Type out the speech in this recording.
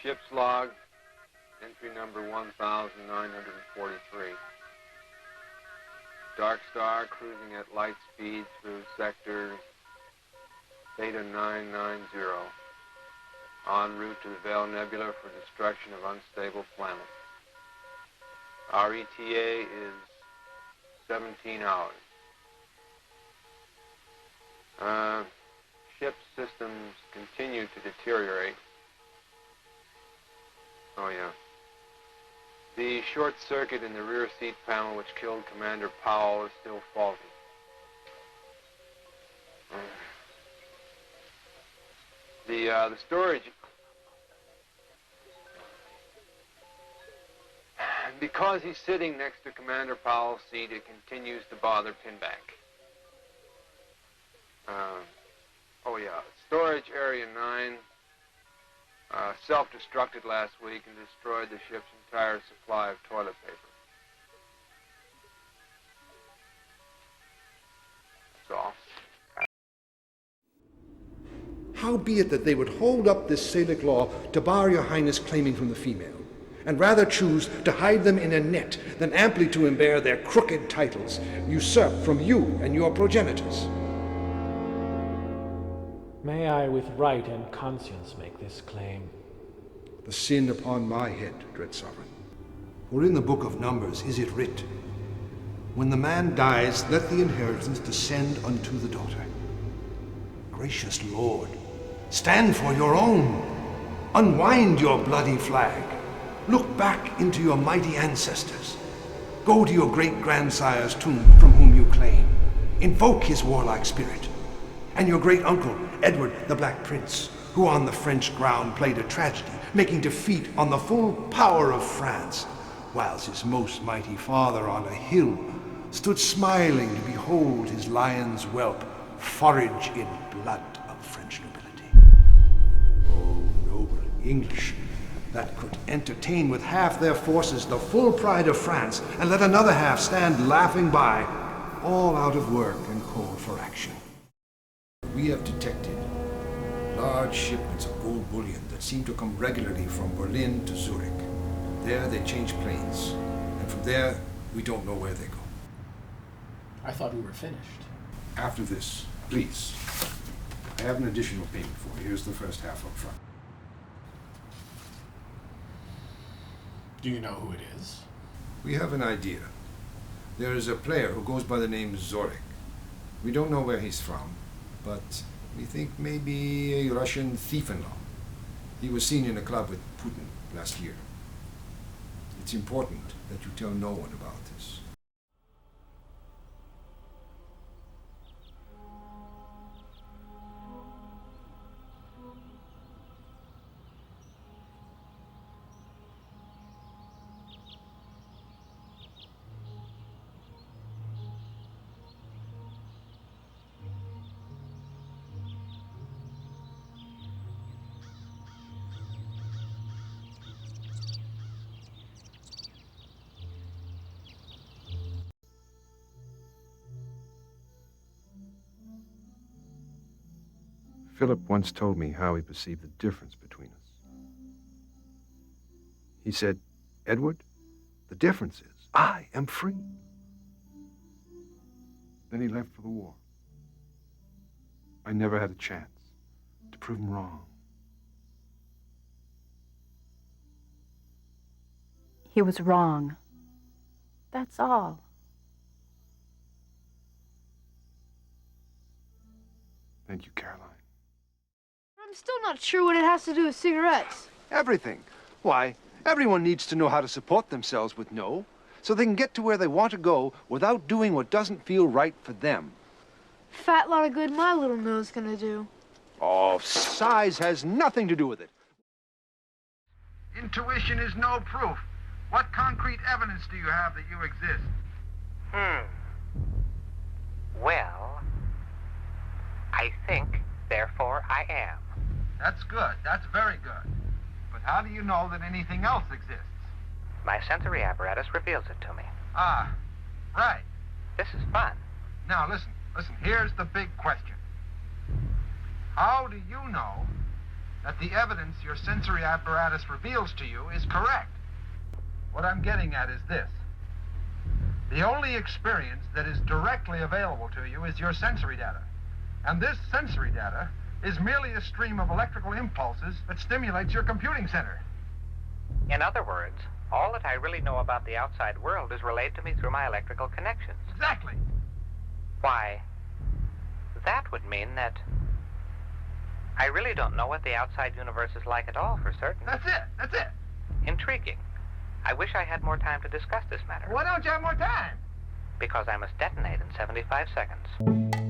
Ship's log, entry number 1943. Dark Star cruising at light speed through sector Theta 990, en route to the Vale Nebula for destruction of unstable planet. Our ETA is 17 hours. Ship's systems continue to deteriorate. Oh, yeah. The short circuit in the rear seat panel which killed Commander Powell is still faulty. The storage... Because he's sitting next to Commander Powell's seat, it continues to bother Pinback. Oh, yeah. Storage Area 9 self-destructed last week and destroyed the ship's entire supply of toilet paper. That's all. How be it that they would hold up this Salic law to bar your highness claiming from the female, and rather choose to hide them in a net than amply to embear their crooked titles, usurped from you and your progenitors? May I with right and conscience make this claim? The sin upon my head, dread sovereign. For in the book of Numbers is it writ, when the man dies, let the inheritance descend unto the daughter. Gracious Lord, stand for your own. Unwind your bloody flag. Look back into your mighty ancestors. Go to your great-grandsire's tomb from whom you claim. Invoke his warlike spirit. And your great-uncle, Edward the Black Prince, who on the French ground played a tragedy, making defeat on the full power of France, whilst his most mighty father on a hill stood smiling to behold his lion's whelp forage in blood of French nobility. Oh, noble English, that could entertain with half their forces the full pride of France, and let another half stand laughing by, all out of work and called for action. We have detected large shipments of gold bullion that seem to come regularly from Berlin to Zurich. There they change planes, and from there we don't know where they go. I thought we were finished. After this, please, I have an additional payment for you. Here's the first half up front. Do you know who it is? We have an idea. There is a player who goes by the name Zorik. We don't know where he's from, but we think maybe a Russian thief-in-law. He was seen in a club with Putin last year. It's important that you tell no one about this. Philip once told me how he perceived the difference between us. He said, "Edward, the difference is I am free." Then he left for the war. I never had a chance to prove him wrong. He was wrong. That's all. Thank you, Caroline. I'm still not sure what it has to do with cigarettes. Everything. Why, everyone needs to know how to support themselves with no, so they can get to where they want to go without doing what doesn't feel right for them. Fat lot of good my little nose gonna do. Oh, size has nothing to do with it. Intuition is no proof. What concrete evidence do you have that you exist? Well, I think, therefore I am. That's good. That's very good. But how do you know that anything else exists? My sensory apparatus reveals it to me. Ah, right. This is fun. Now listen. Here's the big question. How do you know that the evidence your sensory apparatus reveals to you is correct. What I'm getting at is this. The only experience that is directly available to you is your sensory data. And this sensory data is merely a stream of electrical impulses that stimulates your computing center. In other words, all that I really know about the outside world is relayed to me through my electrical connections. Exactly. Why, that would mean that I really don't know what the outside universe is like at all, for certain. That's it. Intriguing. I wish I had more time to discuss this matter. Why don't you have more time? Because I must detonate in 75 seconds.